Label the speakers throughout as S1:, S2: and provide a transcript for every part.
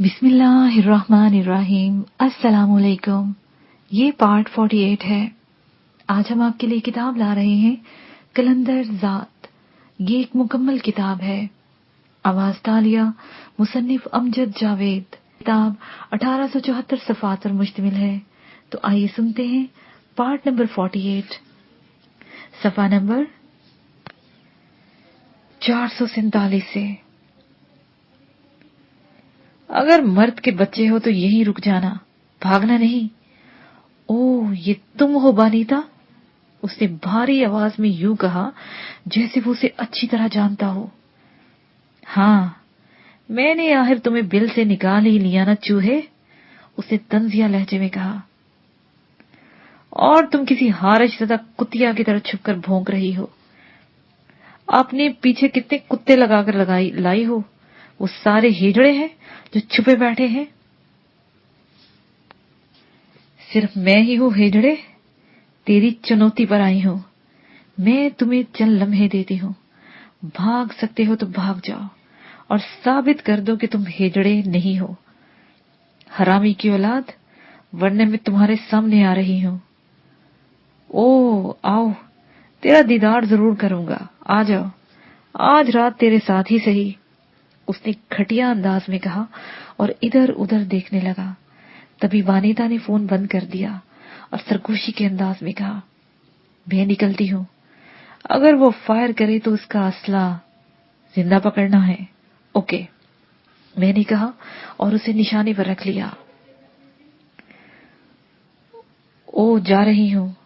S1: बिस्मिल्लाहिर्रहमानिर्रहीम। अस्सलाम वालेकुम। ये पार्ट 48 है। आज हम आपके लिए किताब ला रहे हैं कलंदर ज़ात। ये एक मुकम्मल किताब है। आवाज तालिया मुसन्निफ अमजद जावेद। किताब 1874 सफ़ात पर मुश्तमिल है। तो आइए सुनते हैं पार्ट नंबर 48, सफ़ा नंबर 447 से। अगर मर्द के बच्चे हो तो यहीं रुक जाना, भागना नहीं। ओह, ये तुम हो बानीता? उसने भारी आवाज में यूं कहा जैसे वो उसे अच्छी तरह जानता हो। हाँ, मैंने आखिर तुम्हें बिल से निकाल ही लिया ना चूहे, उसने तंजिया लहजे में कहा। और तुम किसी हारज तथा कुतिया की तरह छुपकर भौंक रही हो। आपने पीछे कितने कुत्ते लगाकर लाई हो? वो सारे हिजड़े हैं जो छुपे बैठे हैं। सिर्फ मैं ही हूँ हिजड़े? तेरी चुनौती पर आई हूँ। मैं तुम्हें चंद लम्हे देती हूँ। भाग सकते हो तो भाग जाओ और साबित कर दो कि तुम हिजड़े नहीं हो। हरामी की औलाद, वरने मैं तुम्हारे सामने आ रही हूँ। ओह, आओ, तेरा दीदार जरूर करूंगा। आ जाओ, आज रात तेरे साथ ही सही, उसने घटिया अंदाज में कहा और इधर उधर देखने लगा। तभी वानिता ने फोन बंद कर दिया और सरगोशी के अंदाज में कहा, मैं निकलती हूँ। अगर वो फायर करे तो उसका असला जिंदा पकड़ना है। ओके, मैंने कहा और उसे निशाने पर रख लिया। ओ, जा रही हूँ,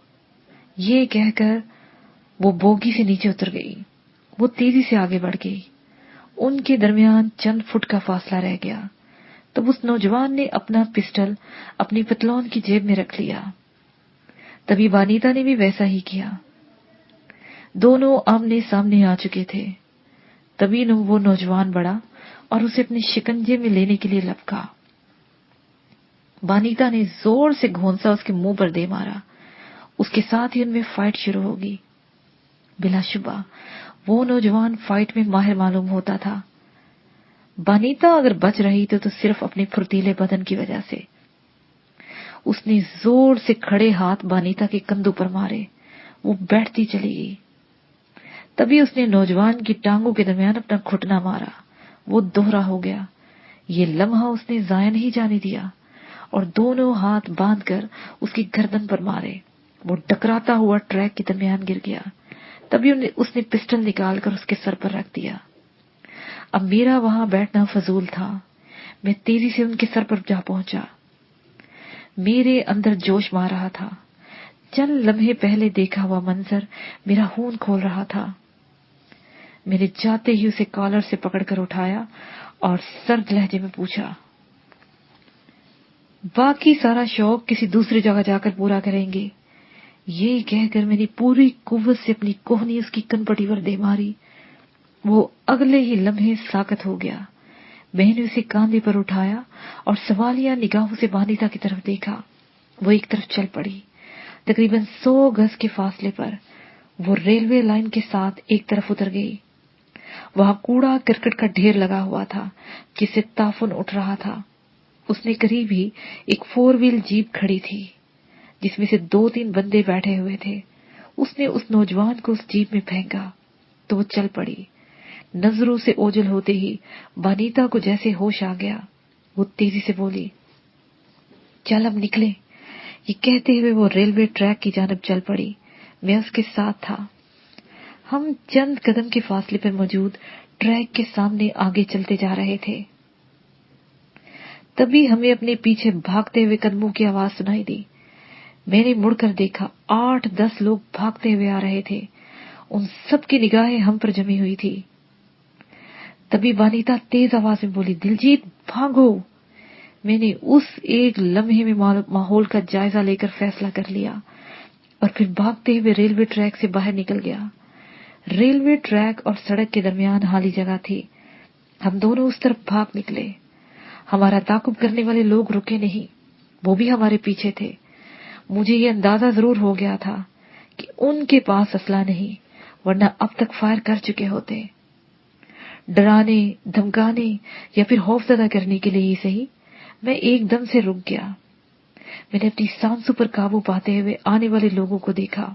S1: ये कहकर वो बोगी से नीचे उतर गई। वो तेजी से आगे बढ़ गई। उनके दरमियान चंद फुट का फासला रह गया। तब उस नौजवान ने अपना पिस्टल अपनी पतलून की जेब में रख लिया। तभी वानिता ने भी वैसा ही किया। दोनों आमने सामने आ चुके थे। तभी वो नौजवान बढ़ा और उसे अपने शिकंजे में लेने के लिए लपका। वानिता ने जोर से घोंसा उसके मुंह पर दे मारा। उसके साथ ही उनमें फाइट शुरू होगी। बिलाशुबा वो नौजवान फाइट में माहिर मालूम होता था। वानिता अगर बच रही तो सिर्फ अपने फुर्तीले बदन की वजह से। उसने जोर से खड़े हाथ वानिता के कंधों पर मारे। वो बैठती चली गई। तभी उसने नौजवान की टांगों के दरमियान अपना घुटना मारा। वो दोहरा हो गया। ये लम्हा उसने जाया नहीं जाने दिया और दोनों हाथ बांधकर उसकी गर्दन पर मारे। वो टकराता हुआ ट्रैक के दरमियान गिर गया। तभी उसने पिस्टल निकालकर उसके सर पर रख दिया। अब मेरा वहां बैठना फजूल था। मैं तेजी से उनके सर पर जा पहुंचा। मेरे अंदर जोश मार रहा था। चंद लम्हे पहले देखा हुआ मंजर मेरा खून खोल रहा था। मैंने जाते ही उसे कॉलर से पकड़कर उठाया और सर्द लहजे में पूछा, बाकी सारा शौक किसी दूसरी जगह जाकर पूरा करेंगे। ये कहकर मैंने पूरी कुव्वत से अपनी कोहनी उसकी कनपटी पर दे मारी। वो अगले ही लम्हे साकत हो गया। मैंने उसे कांधे पर उठाया और सवालिया निगाहों से वानिता की तरफ देखा। वो एक तरफ चल पड़ी। तकरीबन 100 गज के फासले पर वो रेलवे लाइन के साथ एक तरफ उतर गई। वहां कूड़ा करकट का ढेर लगा हुआ था जिससे ताफुन उठ रहा था। उसने करीब ही एक 4 व्हील जीप खड़ी थी जिसमें से 2-3 बंदे बैठे हुए थे। उसने उस नौजवान को उस जीप में फेंका तो वो चल पड़ी। नजरों से ओझल होते ही वानिता को जैसे होश आ गया। वो तेजी से बोली, चल अब निकले। ये कहते हुए वो रेलवे ट्रैक की जानब चल पड़ी। मैं उसके साथ था। हम चंद कदम के फासले पर मौजूद ट्रैक के सामने आगे चलते जा रहे थे। तभी हमें अपने पीछे भागते हुए कदमों की आवाज सुनाई दी। मैंने मुड़कर देखा। 8-10 लोग भागते हुए आ रहे थे। उन सब की निगाहें हम पर जमी हुई थी। तभी वानिता तेज आवाज में बोली, दिलजीत भागो। मैंने उस एक लम्हे में माहौल का जायजा लेकर फैसला कर लिया और फिर भागते हुए रेलवे ट्रैक से बाहर निकल गया। रेलवे ट्रैक और सड़क के दरमियान खाली जगह थी। हम दोनों उस तरफ भाग निकले। हमारा ताकुब करने वाले लोग रुके नहीं। वो भी हमारे पीछे थे। मुझे ये अंदाजा जरूर हो गया था कि उनके पास असला नहीं, वरना अब तक फायर कर चुके होते। डराने, धमकाने या फिर खौफजदा करने के लिए ही सही, मैं एकदम से रुक गया। मैंने अपनी सांसों पर काबू पाते हुए आने वाले लोगों को देखा।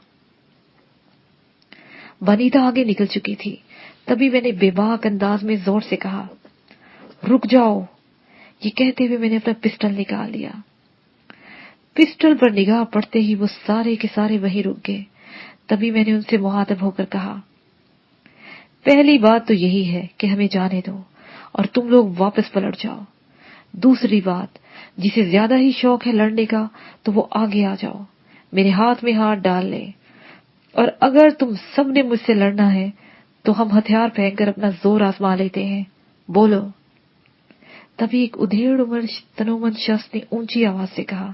S1: वनीता आगे निकल चुकी थी। तभी मैंने बेबाक अंदाज में जोर से कहा, रुक जाओ। ये कहते हुए मैंने अपना पिस्टल निकाल लिया। पिस्टल पर निगाह पड़ते ही वो सारे के सारे वहीं रुक गए। तभी मैंने उनसे मुखातब होकर कहा, पहली बात तो यही है कि हमें जाने दो और तुम लोग वापस पलट जाओ। दूसरी बात, जिसे ज्यादा ही शौक है लड़ने का तो वो आगे आ जाओ, मेरे हाथ में हाथ डाल ले, और अगर तुम सब ने मुझसे लड़ना है तो हम हथियार फेंक कर अपना जोर आजमा लेते हैं। बोलो। तभी एक उधेड़ उम्र तनोमंद शख्स ने ऊंची आवाज से कहा,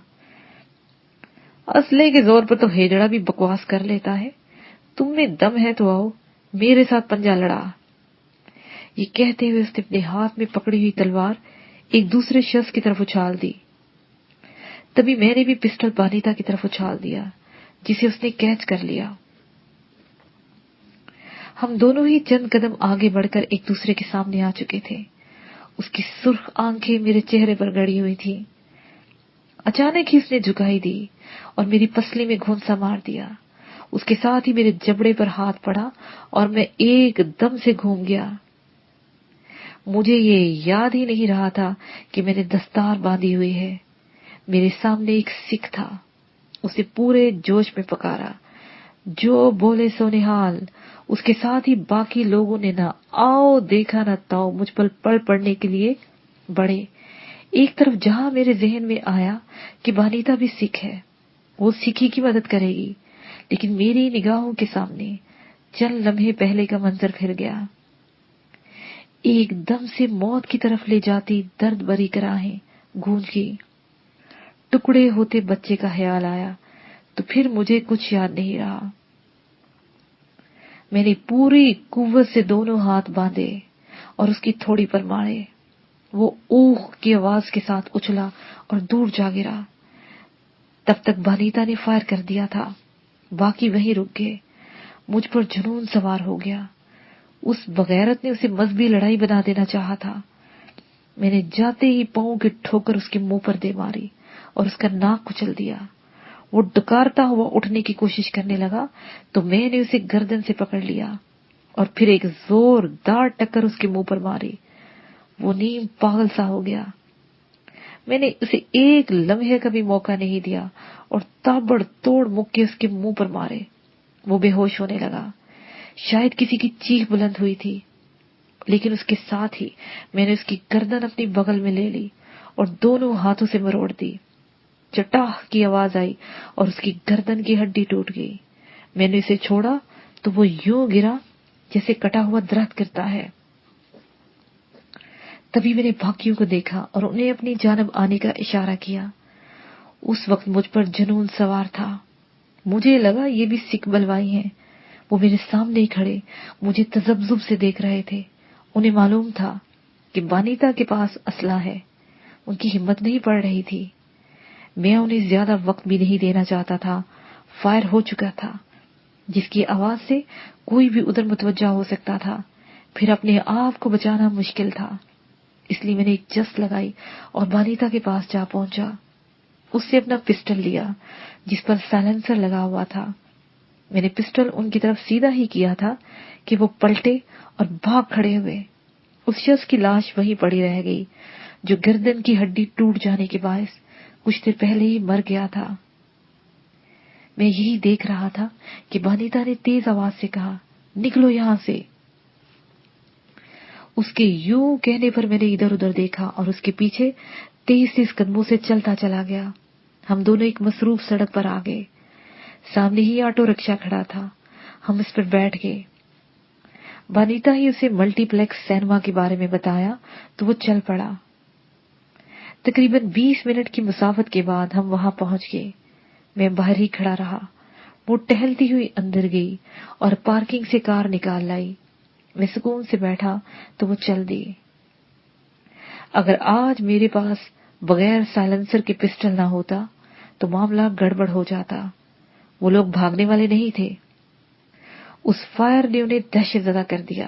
S1: असले के जोर पर तो हेजड़ा भी बकवास कर लेता है। तुम में दम है तो आओ, मेरे साथ पंजा लड़ा। ये कहते हुए उसने अपने हाथ में पकड़ी हुई तलवार एक दूसरे शख्स की तरफ उछाल दी। तभी मैंने भी पिस्टल वनीता की तरफ उछाल दिया, जिसे उसने कैच कर लिया। हम दोनों ही चंद कदम आगे बढ़कर एक दूसरे के सामने आ चुके थे। उसकी सुर्ख आंखें मेरे चेहरे पर गड़ी हुई थी। अचानक ही उसने झुकाई दी और मेरी पसली में घूंसा मार दिया। उसके साथ ही मेरे जबड़े पर हाथ पड़ा और मैं एकदम से घूम गया। मुझे ये याद ही नहीं रहा था कि मैंने दस्तार बांधी हुई है। मेरे सामने एक सिख था। उसे पूरे जोश में पकारा। जो बोले सो निहाल। उसके साथ ही बाकी लोगों ने ना आओ देखा ना ताओ मुझ पर पड़ पड़ने के लिए बढ़े। एक तरफ जहां मेरे जहन में आया कि वनीता भी सिख है, वो सिखी की मदद करेगी, लेकिन मेरी निगाहों के सामने चंद लम्हे पहले का मंजर फिर गया। एकदम से मौत की तरफ ले जाती दर्द भरी कराहें गूंजी। टुकड़े होते बच्चे का ख्याल आया तो फिर मुझे कुछ याद नहीं रहा। मैंने पूरी कुव्वत से दोनों हाथ बांधे और उसकी थोड़ी पर मारे। वो ऊह की आवाज के साथ उछला और दूर जा गिरा। तब तक वनीता ने फायर कर दिया था। बाकी वहीं रुक गए। मुझ पर जुनून सवार हो गया। उस बगैरत ने उसे मजहबी लड़ाई बना देना चाहा था। मैंने जाते ही पांव की ठोकर उसके मुंह पर दे मारी और उसका नाक कुचल दिया। वो डकारता हुआ उठने की कोशिश करने लगा तो मैंने उसे गर्दन से पकड़ लिया और फिर एक जोरदार टक्कर उसके मुंह पर मारी। वो नीम पागल सा हो गया। मैंने उसे एक लम्हे का भी मौका नहीं दिया और ताबड़तोड़ मुक्के उसके मुंह पर मारे। वो बेहोश होने लगा। शायद किसी की चीख बुलंद हुई थी, लेकिन उसके साथ ही मैंने उसकी गर्दन अपनी बगल में ले ली और दोनों हाथों से मरोड़ दी। चटाह की आवाज आई और उसकी गर्दन की हड्डी टूट गई। मैंने उसे छोड़ा तो वो यूं गिरा जैसे कटा हुआ दरख्त गिरता है। तभी मैंने बाकियों को देखा और उन्हें अपनी जानब आने का इशारा किया। उस वक्त मुझ पर जुनून सवार था। मुझे लगा ये भी सिख बलवाई हैं। वो मेरे सामने ही खड़े मुझे तजब्जुब से देख रहे थे। उन्हें मालूम था कि वनीता के पास असला है। उनकी हिम्मत नहीं पड़ रही थी। मैं उन्हें ज्यादा वक्त भी नहीं देना चाहता था। फायर हो चुका था, जिसकी आवाज से कोई भी उधर मुतवज्जा हो सकता था। फिर अपने आप को बचाना मुश्किल था। इसलिए मैंने एक जस्त लगाई और वनीता के पास जा पहुंचा। उससे अपना पिस्टल लिया जिस पर साइलेंसर लगा हुआ था। मैंने पिस्टल उनकी तरफ सीधा ही किया था कि वो पलटे और भाग खड़े हुए। उस शख्स की लाश वहीं पड़ी रह गई, जो गर्दन की हड्डी टूट जाने के बायस कुछ देर पहले ही मर गया था। मैं यही देख रहा था कि वनीता ने तेज आवाज से कहा, निकलो यहां से। उसके यूं कहने पर मैंने इधर उधर देखा और उसके पीछे तेज तेज कदमों से चलता चला गया। हम दोनों एक मसरूफ सड़क पर आ गए। सामने ही ऑटो रिक्शा खड़ा था। हम इस पर बैठ गए। वनीता ही उसे मल्टीप्लेक्स सिनेमा के बारे में बताया तो वो चल पड़ा। तकरीबन 20 मिनट की मुसाफत के बाद हम वहां पहुंच गए। मैं बाहर ही खड़ा रहा। वो टहलती हुई अंदर गई और पार्किंग से कार निकाल लाई। मैं सुकून से बैठा तो वो चल दी। अगर आज मेरे पास बगैर साइलेंसर के पिस्टल ना होता तो मामला गड़बड़ हो जाता। वो लोग भागने वाले नहीं थे। उस फायर ने उन्हें दहशतज़दा कर दिया।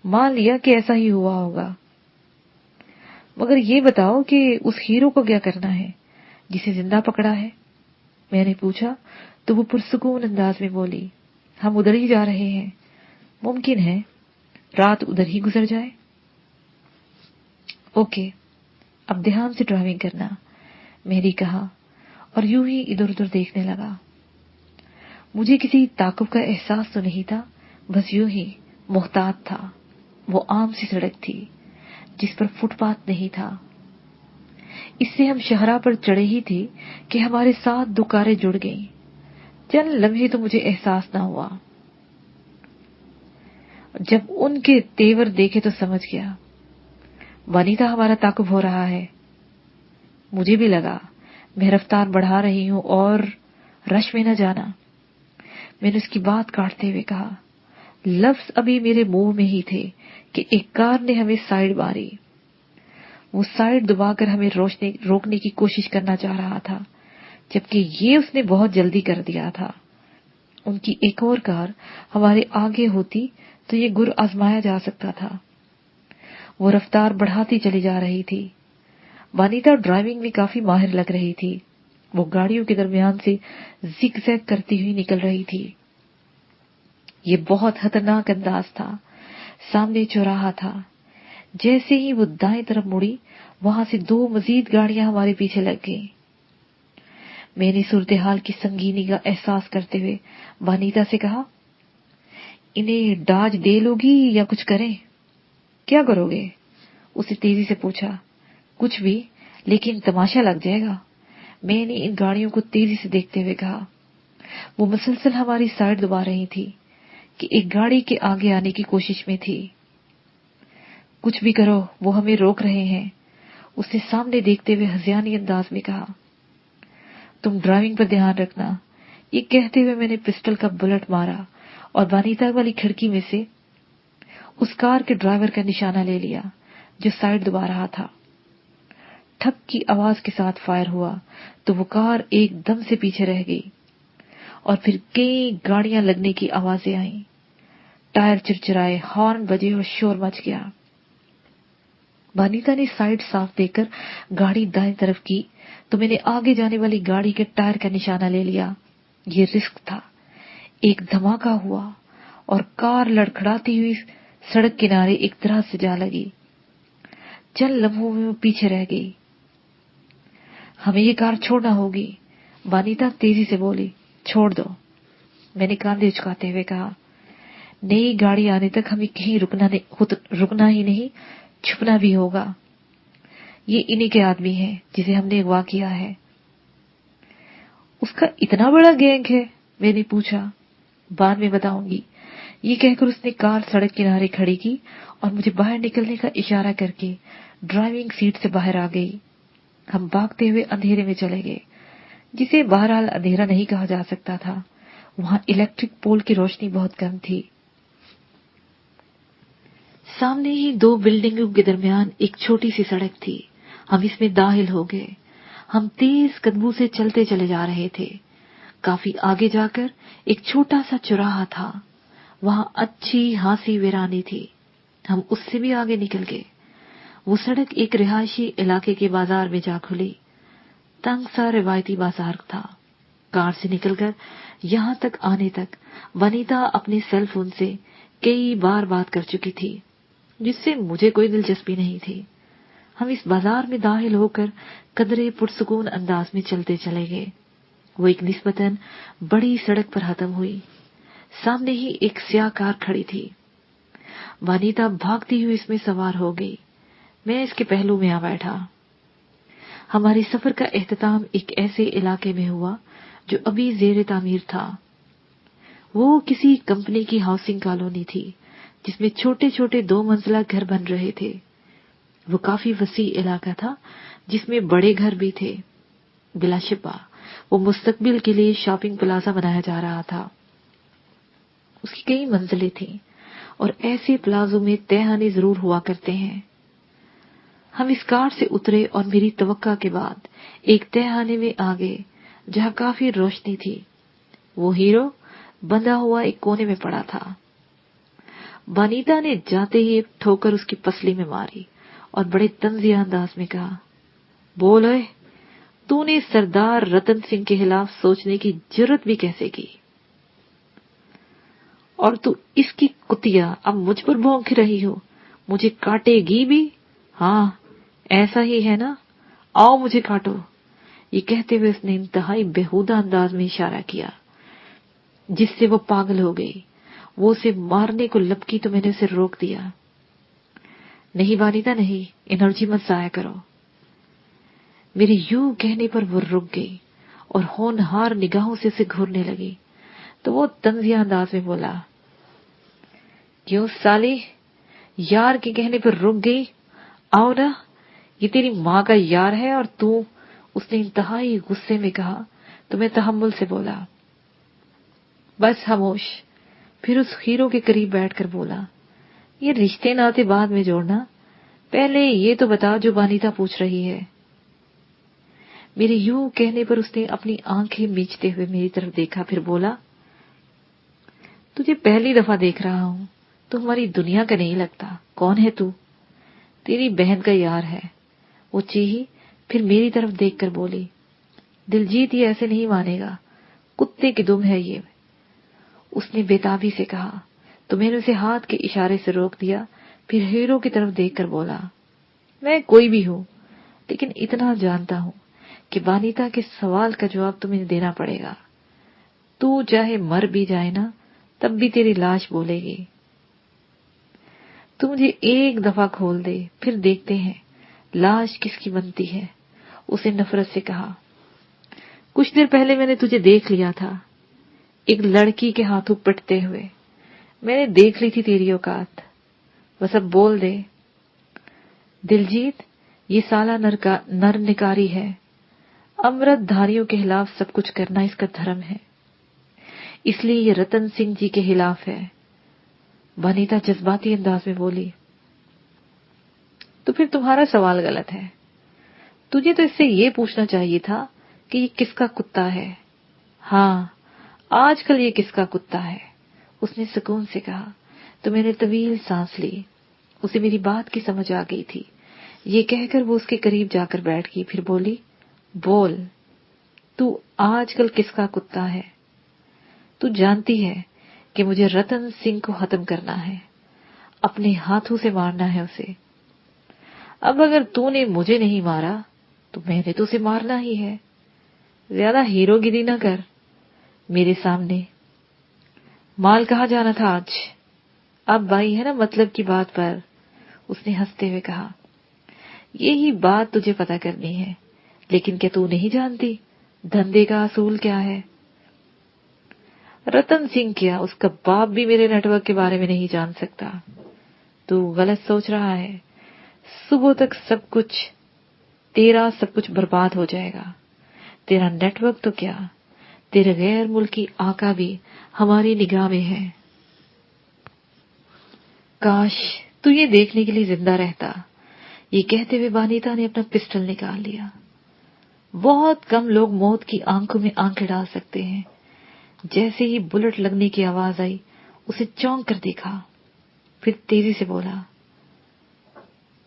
S1: मान लिया कि ऐसा ही हुआ होगा। मगर ये बताओ कि उस हीरो को क्या करना है जिसे जिंदा पकड़ा है? मैंने पूछा तो वो पुरसुकून अंदाज में बोली, हम उधर ही जा रहे हैं। मुमकिन है रात उधर ही गुजर जाए। ओके, अब ध्यान से ड्राइविंग करना, मैंने कहा और यूं ही इधर उधर देखने लगा। मुझे किसी ताक़ुब का एहसास तो नहीं था, बस यूं ही मोहतात था। वो आम सी सड़क थी जिस पर फुटपाथ नहीं था। इससे हम शहरा पर चढ़े ही थे कि हमारे साथ दो कारें जुड़ गईं। चंद लम्हे तो मुझे एहसास ना हुआ, जब उनके तेवर देखे तो समझ गया वनीता हमारा ताक़ुब हो रहा है। मुझे भी लगा मैं रफ्तार बढ़ा रही हूं और रश में न जाना। मैंने उसकी बात काटते हुए कहा, लफ्ज अभी मेरे मुंह में ही थे कि एक कार ने हमें साइड मारी। वो साइड दबाकर हमें रोकने की कोशिश करना चाह रहा था, जबकि ये उसने बहुत जल्दी कर दिया था। उनकी एक और कार हमारे आगे होती तो ये गुर आजमाया जा सकता था। वो रफ्तार बढ़ाती चली जा रही थी। वनीता ड्राइविंग में काफी माहिर लग रही थी। वो गाड़ियों के दरमियान से जिगजैग करती हुई निकल रही थी। ये बहुत खतरनाक अंदाज था। सामने चौराहा था। जैसे ही वो दाएं तरफ मुड़ी, वहां से दो मजीद गाड़ियां हमारे पीछे लग गईं। मैंने सूरत-ए-हाल की संगीनी का एहसास करते हुए वनीता से कहा, इन्हें डाज दे लोगी या कुछ करें? क्या करोगे? उसे तेजी से पूछा। कुछ भी, लेकिन तमाशा लग जाएगा। मैंने इन गाड़ियों को तेजी से देखते हुए कहा। वो मुसलसल हमारी साइड दबा रही थी कि एक गाड़ी के आगे आने की कोशिश में थी। कुछ भी करो, वो हमें रोक रहे हैं, उसने सामने देखते हुए हज़ियानी अंदाज में कहा। तुम ड्राइविंग पर ध्यान रखना। ये कहते हुए मैंने पिस्टल का बुलेट मारा और वनीता वाली खिड़की में से उस कार के ड्राइवर का निशाना ले लिया जो साइड दबा रहा था। ठक की आवाज के साथ फायर हुआ तो वो कार एकदम से पीछे रह गई और फिर कई गाड़ियां लगने की आवाजें आईं। टायर चिरचिराए, हॉर्न बजे और शोर मच गया। वनीता ने साइड साफ देकर गाड़ी दाएं तरफ की तो मैंने आगे जाने वाली गाड़ी के टायर का निशाना ले लिया। ये रिस्क था। एक धमाका हुआ और कार लड़खड़ाती हुई सड़क किनारे एक तरह से जा लगी। चंद लम्हों में वो पीछे रह गई। हमें ये कार छोड़ना होगी, वनीता तेजी से बोली। छोड़ दो, मैंने कांधे झुकाते हुए कहा। नई गाड़ी आने तक हमें कहीं रुकना ही नहीं, छुपना भी होगा। ये इन्हीं के आदमी हैं जिसे हमने अगवा किया है। उसका इतना बड़ा गैंग है? मैंने पूछा। बाद में बताऊंगी। ये कहकर उसने कार सड़क किनारे खड़ी की और मुझे बाहर निकलने का इशारा करके ड्राइविंग सीट से बाहर आ गई। हम भागते हुए अंधेरे में चले गए, जिसे बहरहाल अंधेरा नहीं कहा जा सकता था। वहां इलेक्ट्रिक पोल की रोशनी बहुत कम थी। सामने ही दो बिल्डिंगों के दरमियान एक छोटी सी सड़क थी। हम इसमें दाखिल हो गए। हम तेज कदमों से चलते चले जा रहे थे। काफी आगे जाकर एक छोटा सा चौराहा था। वहां अच्छी हासी वीरानी थी। हम उससे भी आगे निकल गए। वो सड़क एक रिहायशी इलाके के बाजार में जा खुली। तंग सा रिवायती बाजार था। कार से निकलकर यहां तक आने तक वनीता अपने सेल फोन से कई बार बात कर चुकी थी, जिससे मुझे कोई दिलचस्पी नहीं थी। हम इस बाजार में दाखिल होकर कदरे पुरसुकून अंदाज में चलते चले गए। वो एक निस्बतन बड़ी सड़क पर खत्म हुई। सामने ही एक स्याह कार खड़ी थी। वनीता भागती हुई इसमें सवार हो गई। मैं इसके पहलू में आ बैठा। हमारे सफर का एख्तिताम एक ऐसे इलाके में हुआ जो अभी ज़ेरे तामीर था। वो किसी कंपनी की हाउसिंग कॉलोनी थी, जिसमें छोटे छोटे 2 मंजिला घर बन रहे थे। वो काफी वसी इलाका था, जिसमें बड़े घर भी थे। बिलाशुबा वो मुस्तकबिल के लिए शॉपिंग प्लाजा बनाया जा रहा था। उसकी कई मंजिलें थीं और ऐसे प्लाजों में तहखाने जरूर हुआ करते हैं। हम इस कार से उतरे और मेरी तवक्का के बाद एक तहखाने में आ गए जहां काफी रोशनी थी। वो हीरो बंधा हुआ एक कोने में पड़ा था। वनीता ने जाते ही एक ठोकर उसकी पसली में मारी और बड़े तंजिया अंदाज में कहा, बोल ओए, तूने सरदार रतन सिंह के खिलाफ सोचने की जरूरत भी कैसे की? और तू इसकी कुतिया अब मुझ पर भौंक रही हो, मुझे काटेगी भी? हाँ, ऐसा ही है ना? आओ मुझे काटो। ये कहते हुए उसने इंतहाई बेहुदा अंदाज में इशारा किया, जिससे वो पागल हो गई। वो उसे मारने को लपकी तो मैंने उसे रोक दिया। नहीं वानिता नहीं, एनर्जी मत जाया करो। मेरे यूं कहने पर वो रुक गई और होनहार निगाहों से उसे घूरने लगी। तो वो तंजिया अंदाज में बोला, क्यों साली, यार के कहने पर रुक गई? आओ ना, ये तेरी माँ का यार है और तू। उसने इंतहाई गुस्से में कहा तो मैं तहम्मुल से बोला, बस खामोश। फिर उस हीरो के करीब बैठकर बोला, ये रिश्ते नाते बाद में जोड़ना, पहले ये तो बता जो वानिता पूछ रही है। मेरे यूं कहने पर उसने अपनी आंखें मीचते हुए मेरी तरफ देखा, फिर बोला, तुझे पहली दफा देख रहा हूं, तो हमारी दुनिया का नहीं लगता। कौन है तू? तेरी बहन का यार है। वो चीही, फिर मेरी तरफ देखकर बोली, दिलजीत ये ऐसे नहीं मानेगा, कुत्ते की दुम है ये। उसने बेताबी से कहा तो मैंने उसे हाथ के इशारे से रोक दिया। फिर हीरो की तरफ देखकर बोला, मैं कोई भी हूं, लेकिन इतना जानता हूं कि वानिता के सवाल का जवाब तुम्हें देना पड़ेगा। तू चाहे मर भी जाए ना, तब भी तेरी लाश बोलेगी। तू मुझे एक दफा खोल दे, फिर देखते हैं लाश किसकी बनती है। उसे नफरत से कहा, कुछ देर पहले मैंने तुझे देख लिया था, एक लड़की के हाथों पिटते हुए। मैंने देख ली थी तेरी औकात। बस अब बोल दे। दिलजीत, ये साला नर निकारी है। अमृतधारियों के खिलाफ सब कुछ करना इसका धर्म है, इसलिए ये रतन सिंह जी के खिलाफ है। वनीता जज्बाती अंदाज में बोली, तो फिर तुम्हारा सवाल गलत है। तुझे तो इससे ये पूछना चाहिए था कि ये किसका कुत्ता है। हाँ, आजकल ये किसका कुत्ता है। उसने सुकून से कहा तो मैंने तवील सांस ली। उसे मेरी बात की समझ आ गई थी। ये कहकर वो उसके करीब जाकर बैठ गई। फिर बोली, बोल, तू आजकल किसका कुत्ता है? तू जानती है कि मुझे रतन सिंह को खत्म करना है, अपने हाथों से मारना है उसे। अब अगर तूने मुझे नहीं मारा तो मैंने तो उसे मारना ही है। ज्यादा हीरोगिरी न कर मेरे सामने। माल कहाँ जाना था आज? अब आई है ना मतलब की बात पर। उसने हंसते हुए कहा, यही बात तुझे पता करनी है, लेकिन क्या तू नहीं जानती धंधे का असूल क्या है? रतन सिंह क्या, उसका बाप भी मेरे नेटवर्क के बारे में नहीं जान सकता। तू गलत सोच रहा है। सुबह तक सब कुछ बर्बाद हो जाएगा। तेरा नेटवर्क तो क्या, तेरे गैर मुल्की आका भी हमारी निगाह में है। काश तू ये देखने के लिए जिंदा रहता। ये कहते हुए वानिता ने अपना पिस्टल निकाल लिया। बहुत कम लोग मौत की आंखों में आंखें डाल सकते हैं। जैसे ही बुलेट लगने की आवाज आई, उसे चौंक कर देखा, फिर तेजी से बोला,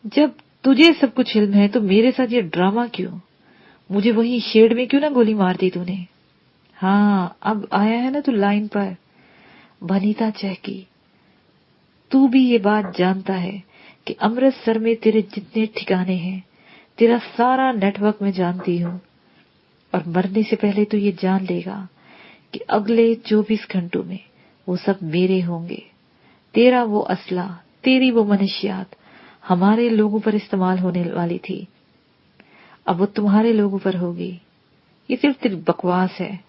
S1: जब तुझे सब कुछ इल्म है तो मेरे साथ ये ड्रामा क्यों? मुझे वही शेड में क्यों ना गोली मार दी तूने? हाँ, अब आया है ना तू लाइन पर। वनीता चहकी, तू भी ये बात जानता है कि अमृतसर में तेरे जितने ठिकाने हैं, तेरा सारा नेटवर्क मैं जानती हूँ। और मरने से पहले तो ये जान लेगा कि अगले 24 घंटों में वो सब मेरे होंगे। तेरा वो असला, तेरी वो मनशियात हमारे लोगों पर इस्तेमाल होने वाली थी, अब वो तुम्हारे लोगों पर होगी। ये सिर्फ तेरी बकवास है।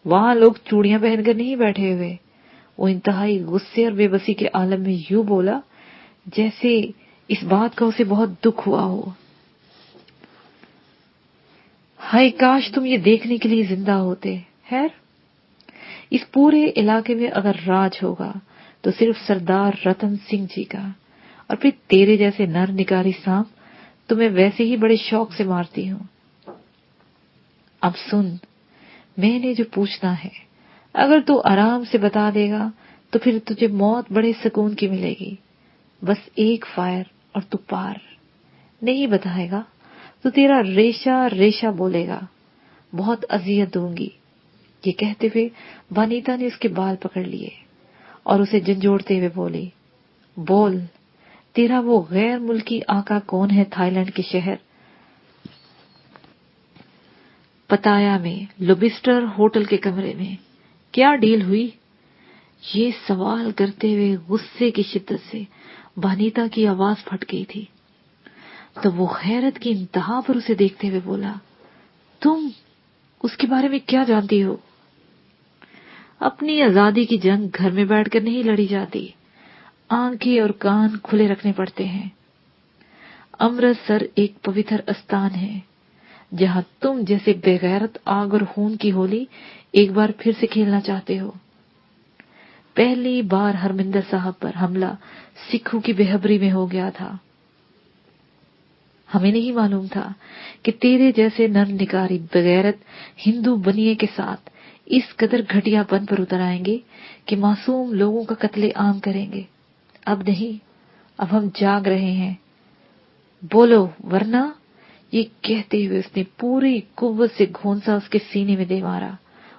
S1: वहां लोग चूड़ियां पहनकर नहीं बैठे हुए। वो इंतहाई गुस्से और बेबसी के आलम में यूं बोला जैसे इस बात का उसे बहुत दुख हुआ हो। हाय काश तुम ये देखने के लिए जिंदा होते। खैर, इस पूरे इलाके में अगर राज होगा तो सिर्फ सरदार रतन सिंह जी का, और फिर तेरे जैसे नर निकारी सांप तो मैं वैसे ही बड़े शौक से मारती हूँ। अब सुन, मैंने जो पूछना है अगर तू आराम से बता देगा تو پھر تجھے موت بڑے سکون کی ملے گی. بس ایک فائر اور تو پار. نہیں بتائے گا تو تیرا ریشہ ریشہ بولے گا. بہت اذیت دوں گی. یہ کہتے ہوئے وانیتا نے اس کے بال پکڑ لیے اور اسے جھنجھوڑتے ہوئے بولی، بول، تیرا وہ غیر ملکی آقا کون ہے تھائی لینڈ کے شہر؟ پتایا میں لوبسٹر ہوٹل کے کمرے میں کیا ڈیل ہوئی؟ یہ سوال کرتے ہوئے غصے کی شدت سے وانیتا کی آواز پھٹ گئی تھی. تو وہ حیرت کی انتہا پر اسے دیکھتے ہوئے بولا، تم اس کے بارے میں کیا جانتی ہو؟ اپنی آزادی کی جنگ گھر میں بیٹھ کر نہیں لڑی جاتی، آنکھیں اور کان کھلے رکھنے پڑتے ہیں. امرتسر ایک پوتر استان ہے جہاں تم جیسے بےغیرت آگ اور خون کی ہولی ایک بار پھر سے کھیلنا چاہتے ہو. پہلی بار ہرمندر صاحب پر حملہ سکھوں کی بے خبری میں ہو گیا تھا. ہمیں نہیں معلوم تھا کہ تیرے جیسے نر نکاری بغیرت ہندو بنیے کے ساتھ اس قدر گھٹیا پن پر اتر آئیں گے کہ معصوم لوگوں کا قتل عام کریں گے. اب نہیں، اب ہم جاگ رہے ہیں. بولو ورنہ. یہ کہتے ہوئے اس نے پوری قوت سے گھونسا اس کے سینے میں دے مارا.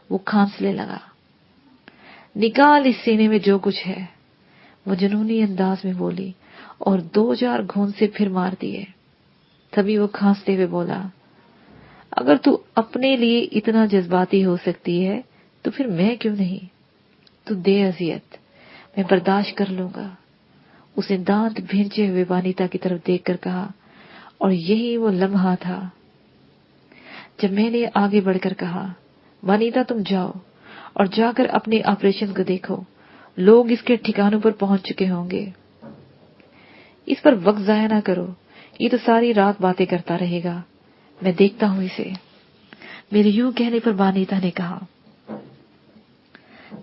S1: وہ کھانسنے لگا. نکال اس سینے میں جو کچھ ہے، وہ جنونی انداز میں بولی اور 2-4 گھونسے پھر مار دیے. تبھی وہ کھانستے ہوئے بولا، اگر تو اپنے لیے اتنا جذباتی ہو سکتی ہے تو پھر میں کیوں نہیں؟ تو دے اذیت، میں برداشت کر لوں گا. اس نے دانت بھینچے ہوئے وانیتا کی طرف دیکھ کر کہا، اور یہی وہ لمحہ تھا جب میں نے آگے بڑھ کر کہا، وانیتا تم جاؤ اور جا کر اپنے آپریشن کو دیکھو، لوگ اس کے ٹھکانوں پر پہنچ چکے ہوں گے. اس پر وقت ضائع نہ کرو، یہ تو ساری رات باتیں کرتا رہے گا. میں دیکھتا ہوں اسے. میرے یوں کہنے پر وانیتا نے کہا،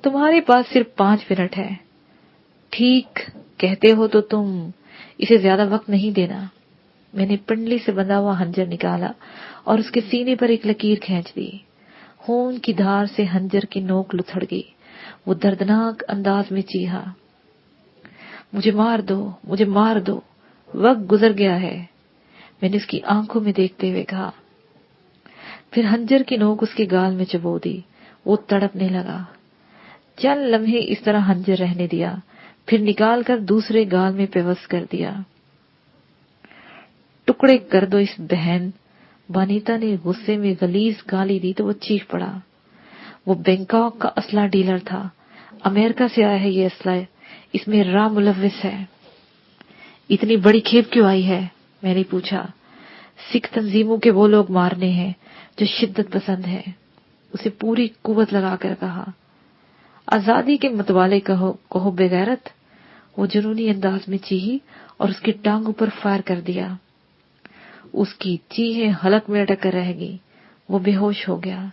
S1: تمہارے پاس صرف 5 منٹ ہے. ٹھیک کہتے ہو تو تم اسے زیادہ وقت نہیں دینا. میں نے پنڈلی سے بندھا ہوا خنجر نکالا اور اس کے سینے پر ایک لکیر کھینچ دی. خون کی دھار سے خنجر کی نوک لتھڑ گئی. وہ دردناک انداز میں چیخا، مجھے مار دو، مجھے مار دو، وقت گزر گیا ہے. میں نے اس کی آنکھوں میں دیکھتے ہوئے کہا. پھر خنجر کی نوک اس کے گال میں چبو دی. وہ تڑپنے لگا. چند لمحے اس طرح خنجر رہنے دیا، پھر نکال کر دوسرے گال میں پیوست کر دیا. ٹکڑے کر دو اس بہن. وانیتا نے غصے میں غلیظ گالی دی تو وہ چیخ پڑا. وہ بینکاک کا اسلحہ ڈیلر تھا. امریکہ سے آیا ہے یہ اسلحہ، اس میں راہ ملوث ہے. اتنی بڑی کھیپ کیوں آئی ہے؟ میں نے پوچھا. سکھ تنظیموں کے وہ لوگ مارنے ہیں جو شدت پسند ہے. اسے پوری قوت لگا کر کہا. آزادی کے متوالے کہو بغیرت. وہ جنونی انداز میں چیخی اور اس کی ٹانگوں پر فائر کر دیا. اس کی چیخیں حلق میں اٹک کر رہ گئی. وہ بے ہوش ہو گیا.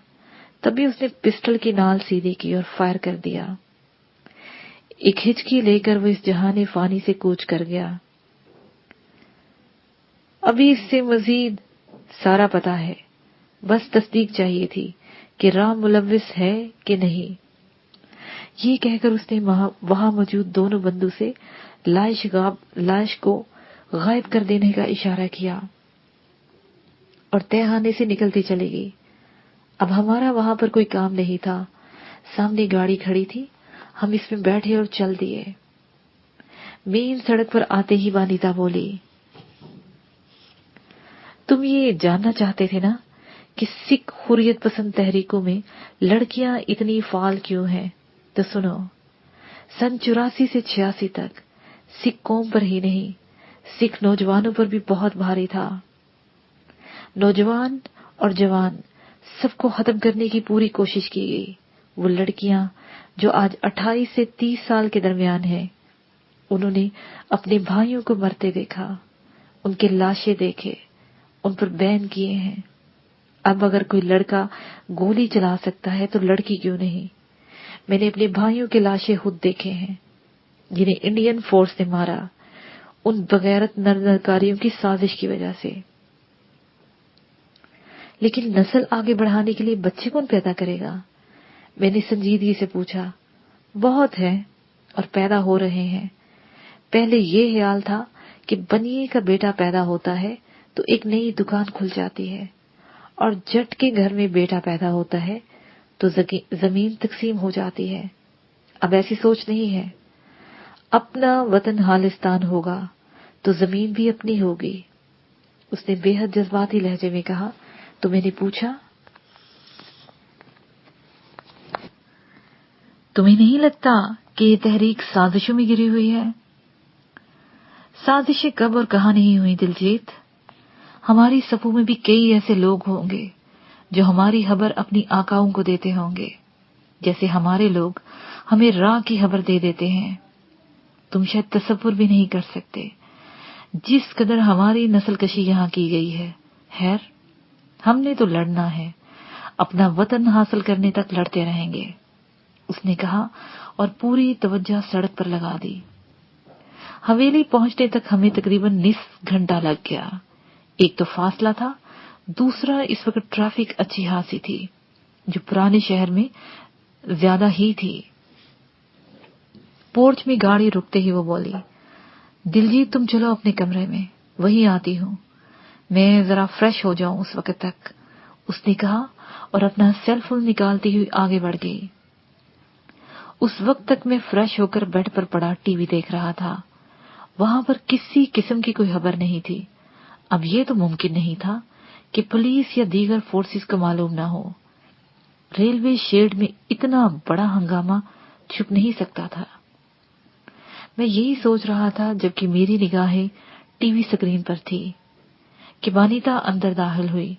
S1: تبھی اس نے پسٹل کی نال سیدھی کی اور فائر کر دیا. ایک ہچکی لے کر وہ اس جہان فانی سے کوچ کر گیا. ابھی اس سے مزید سارا پتا ہے، بس تصدیق چاہیے تھی کہ رام ملوث ہے کہ نہیں. یہ کہہ کر اس نے وہاں موجود دونوں بندوں سے لاش کو غائب کر دینے کا اشارہ کیا اور تہہ خانے سے نکلتی چلی گئی. اب ہمارا وہاں پر کوئی کام نہیں تھا. سامنے گاڑی کھڑی تھی، ہم اس میں بیٹھے اور چل دیے. مین سڑک پر آتے ہی وانیتا بولی، تم یہ جاننا چاہتے تھے نا کہ سکھ حریت پسند تحریکوں میں لڑکیاں اتنی فعال کیوں ہیں؟ تو سنو. سن 84 سے 86 تک سکھ قوم پر ہی نہیں، سکھ نوجوانوں پر بھی بہت بھاری تھا. نوجوان اور جوان سب کو ختم کرنے کی پوری کوشش کی گئی. وہ لڑکیاں جو آج 28 سے 30 سال کے درمیان ہیں، انہوں نے اپنے بھائیوں کو مرتے دیکھا، ان کے لاشیں دیکھے، ان پر بین کیے ہیں. اب اگر کوئی لڑکا گولی چلا سکتا ہے تو لڑکی کیوں نہیں؟ میں نے اپنے بھائیوں کے لاشیں خود دیکھے ہیں جنہیں انڈین فورس نے مارا، ان بغیرت نرکاریوں کی سازش کی وجہ سے. لیکن نسل آگے بڑھانے کے لیے بچے کون پیدا کرے گا؟ میں نے سنجیدگی سے پوچھا. بہت ہے، اور پیدا ہو رہے ہیں۔ پہلے یہ خیال تھا کہ بنیے کا بیٹا پیدا ہوتا ہے تو ایک نئی دکان کھل جاتی ہے، اور جٹ کے گھر میں بیٹا پیدا ہوتا ہے تو زمین تقسیم ہو جاتی ہے۔ اب ایسی سوچ نہیں ہے۔ اپنا وطن خالصتان ہوگا تو زمین بھی اپنی ہوگی۔ اس نے بے حد جذباتی لہجے میں کہا۔ تو میں نے پوچھا، تمہیں نہیں لگتا کہ یہ تحریک سازشوں میں گری ہوئی ہے؟ سازشیں کب اور کہاں نہیں ہوئی دلجیت؟ ہماری صفوں میں بھی کئی ایسے لوگ ہوں گے جو ہماری خبر اپنی آقاؤں کو دیتے ہوں گے، جیسے ہمارے لوگ ہمیں راہ کی خبر دے دیتے ہیں۔ تم شاید تصور بھی نہیں کر سکتے جس قدر ہماری نسل کشی یہاں کی گئی ہے۔ خیر، ہم نے تو لڑنا ہے، اپنا وطن حاصل کرنے تک لڑتے رہیں گے، اس نے کہا اور پوری توجہ سڑک پر لگا دی۔ حویلی پہنچنے تک ہمیں تقریباً نصف گھنٹہ لگ گیا۔ ایک تو فاصلہ تھا، دوسرا اس وقت ٹریفک اچھی خاصی تھی جو پرانے شہر میں زیادہ ہی تھی۔ پورچ میں گاڑی رکتے ہی وہ بولی، دلجیت تم چلو اپنے کمرے میں، وہی آتی ہوں، میں ذرا فریش ہو جاؤں اس وقت تک، اس نے کہا اور اپنا سیل فون نکالتی ہوئی آگے بڑھ گئی۔ اس وقت تک میں فریش ہو کر بیڈ پر پڑا ٹی وی دیکھ رہا تھا۔ وہاں پر کسی قسم کی کوئی خبر نہیں تھی۔ اب یہ تو ممکن نہیں تھا کہ پولیس یا دیگر فورسز کو معلوم نہ ہو۔ ریلوے شیڈ میں اتنا بڑا ہنگامہ چھپ نہیں سکتا تھا۔ میں یہی سوچ رہا تھا جبکہ میری نگاہیں ٹی وی سکرین پر تھی کہ وانیتا اندر داخل ہوئی۔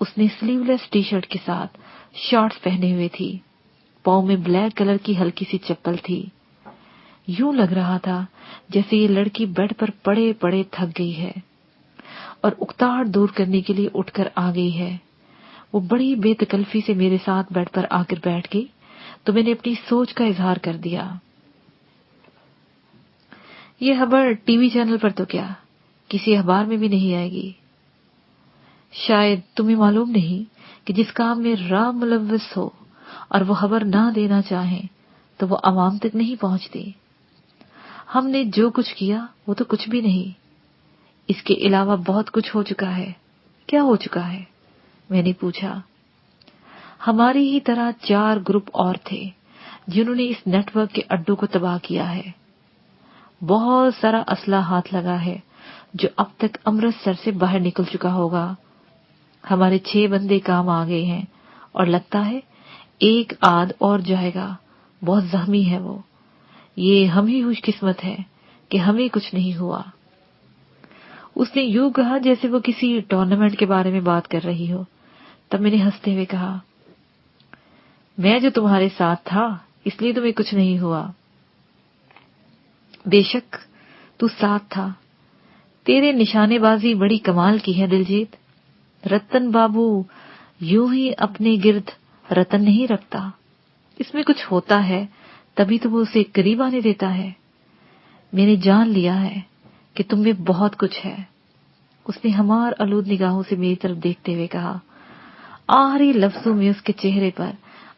S1: اس نے سلیو لیس ٹی شرٹ کے ساتھ شارٹس پہنے ہوئے تھی، پاؤں میں بلیک کلر کی ہلکی سی چپل تھی۔ یوں لگ رہا تھا جیسے یہ لڑکی بیڈ پر پڑے پڑے تھک گئی ہے اور اکتاہٹ دور کرنے کے لیے اٹھ کر آ گئی ہے۔ وہ بڑی بے تکلفی سے میرے ساتھ بیڈ پر آ کر بیٹھ گئی تو میں نے اپنی سوچ کا اظہار کر دیا۔ یہ خبر ٹی وی چینل پر تو کیا، کسی اخبار میں بھی نہیں آئے گی۔ شاید تمہیں معلوم نہیں کہ جس کام میں راہ ملوث ہو اور وہ خبر نہ دینا چاہیں تو وہ عوام تک نہیں پہنچتی۔ ہم نے جو کچھ کیا وہ تو کچھ بھی نہیں، اس کے علاوہ بہت کچھ ہو چکا ہے۔ کیا ہو چکا ہے؟ میں نے پوچھا۔ ہماری ہی طرح 4 گروپ اور تھے جنہوں نے اس نیٹ ورک کے اڈوں کو تباہ کیا ہے۔ بہت سارا اسلحہ ہاتھ لگا ہے جو اب تک امرتسر سے باہر نکل چکا ہوگا۔ ہمارے 6 بندے کام آ گئے ہیں اور لگتا ہے ایک آدھ اور جائے گا، بہت زخمی ہے وہ۔ یہ ہم ہی خوش قسمت ہے کہ ہمیں کچھ نہیں ہوا۔ اس نے یوں کہا جیسے وہ کسی ٹورنامنٹ کے بارے میں بات کر رہی ہو۔ تب میں نے ہنستے ہوئے کہا، میں جو تمہارے ساتھ تھا اس لیے تمہیں کچھ نہیں ہوا۔ بے شک تو ساتھ تھا، تیرے نشانے بازی بڑی کمال کی ہے دلجیت۔ رتن بابو یوں ہی اپنے گرد رتن نہیں رکھتا، اس میں کچھ ہوتا ہے تبھی تو وہ اسے قریب آنے دیتا ہے۔ میں نے جان لیا ہے کہ تم میں بہت کچھ ہے، اس نے ہمار آلود نگاہوں سے میری طرف دیکھتے ہوئے کہا۔ آخری لفظوں میں اس کے چہرے پر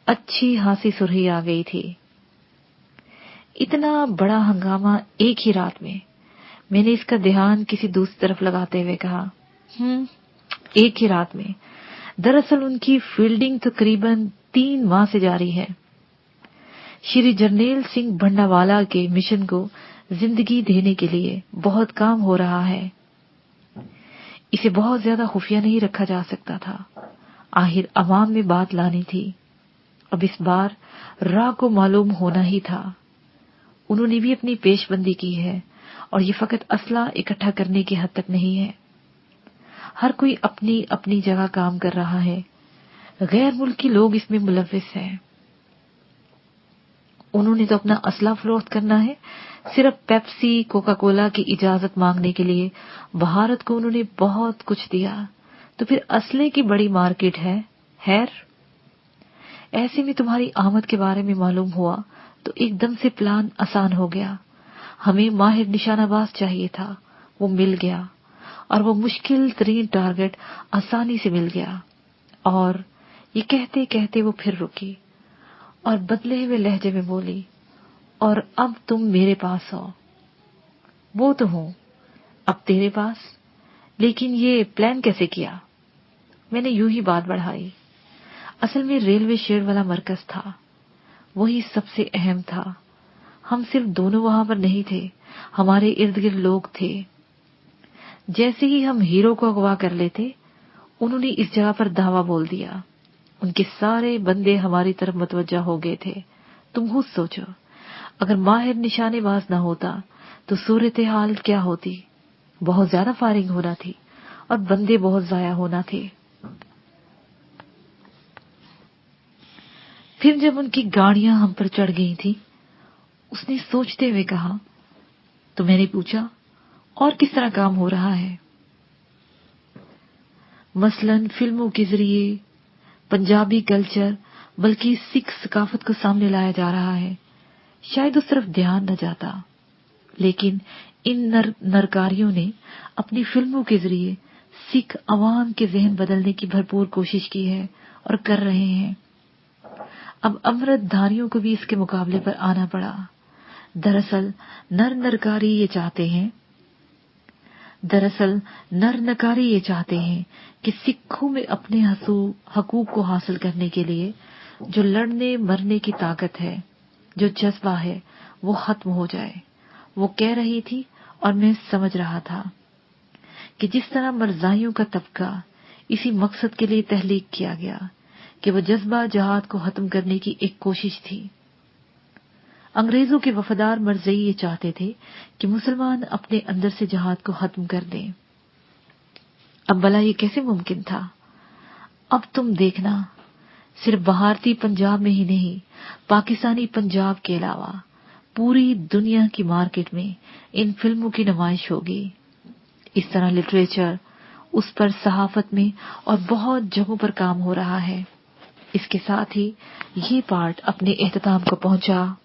S1: اچھی خاصی سرخی آ گئی تھی۔ اتنا بڑا ہنگامہ ایک ہی رات میں نے اس کا دھیان کسی دوسری طرف لگاتے ہوئے کہا، ایک ہی رات میں۔ دراصل ان کی فیلڈنگ تقریباً 3 ماہ سے جاری ہے۔ شری جرنیل سنگھ بھنڈاوالا کے مشن کو زندگی دینے کے لیے بہت کام ہو رہا ہے۔ اسے بہت زیادہ خفیہ نہیں رکھا جا سکتا تھا، آخر عوام میں بات لانی تھی۔ اب اس بار راہ کو معلوم ہونا ہی تھا۔ انہوں نے بھی اپنی پیش بندی کی ہے اور یہ فقط اسلحہ اکٹھا کرنے کی حد تک نہیں ہے۔ ہر کوئی اپنی اپنی جگہ کام کر رہا ہے، غیر ملکی لوگ اس میں ملوث ہیں۔ انہوں نے تو اپنا اسلحہ فروخت کرنا ہے، صرف پیپسی کوکا کولا کی اجازت مانگنے کے لیے بھارت کو انہوں نے بہت کچھ دیا، تو پھر اسلحے کی بڑی مارکیٹ ہے۔ خیر، ایسے میں تمہاری آمد کے بارے میں معلوم ہوا تو ایک دم سے پلان آسان ہو گیا۔ ہمیں ماہر نشانہ باز چاہیے تھا، وہ مل گیا، اور وہ مشکل ترین ٹارگٹ آسانی سے مل گیا۔ اور یہ کہتے کہتے وہ پھر رکی اور بدلے ہوئے لہجے میں بولی، और अब तुम मेरे पास हो। वो तो हूं, अब तेरे पास, लेकिन ये प्लान कैसे किया? मैंने यूं ही बात बढ़ाई। असल में रेलवे शेड वाला मरकज था, वही सबसे अहम था। हम सिर्फ दोनों वहां पर नहीं थे, हमारे इर्द गिर्द लोग थे। जैसे ही हम हीरो को अगवा कर लेते, उन्होंने इस जगह पर धावा बोल दिया। उनके सारे बंदे हमारी तरफ मुतवज्जा हो गए थे। तुम खुद सोचो, अगर माहिर निशानेबाज न होता तो सूरत हाल क्या होती? बहुत ज्यादा फायरिंग होना थी और बंदे बहुत जाया होना थे। फिर जब उनकी गाड़ियां हम पर चढ़ गई थी, उसने सोचते हुए कहा, तो मैंने पूछा, और किस तरह काम हो रहा है? मसलन फिल्मों के जरिए पंजाबी कल्चर बल्कि सिख सकाफत को सामने लाया जा रहा है। शायद उस तरफ ध्यान न जाता, लेकिन इन नरकारियों ने अपनी फिल्मों के जरिए सिख अवाम के जहन बदलने की भरपूर कोशिश की है और कर रहे हैं। अब अमृतधारियों को भी इसके मुकाबले पर आना पड़ा। दरअसल नर नकारी ये चाहते हैं कि सिखों में अपने हकूक को हासिल करने के लिए जो लड़ने मरने की ताकत है, जो जज्बा है, वो खत्म हो जाए। वो कह रही थी और मैं समझ रहा था कि जिस तरह मरजाइयों का तबका इसी मकसद के लिए तहलीक किया गया कि वो जज्बा जहाद को खत्म करने की एक कोशिश थी। अंग्रेजों के वफादार मरज़ई ये चाहते थे कि मुसलमान अपने अंदर से जहाद को खत्म कर दें। अब भला ये कैसे मुमकिन था? अब तुम देखना, सिर्फ भारतीय पंजाब में ही नहीं, पाकिस्तानी पंजाब के अलावा पूरी दुनिया की मार्केट में इन फिल्मों की नुमाइश होगी। इस तरह लिटरेचर, उस पर सहाफत में और बहुत जगहों पर काम हो रहा है। इसके साथ ही ये पार्ट अपने इख्तिताम को पहुंचा।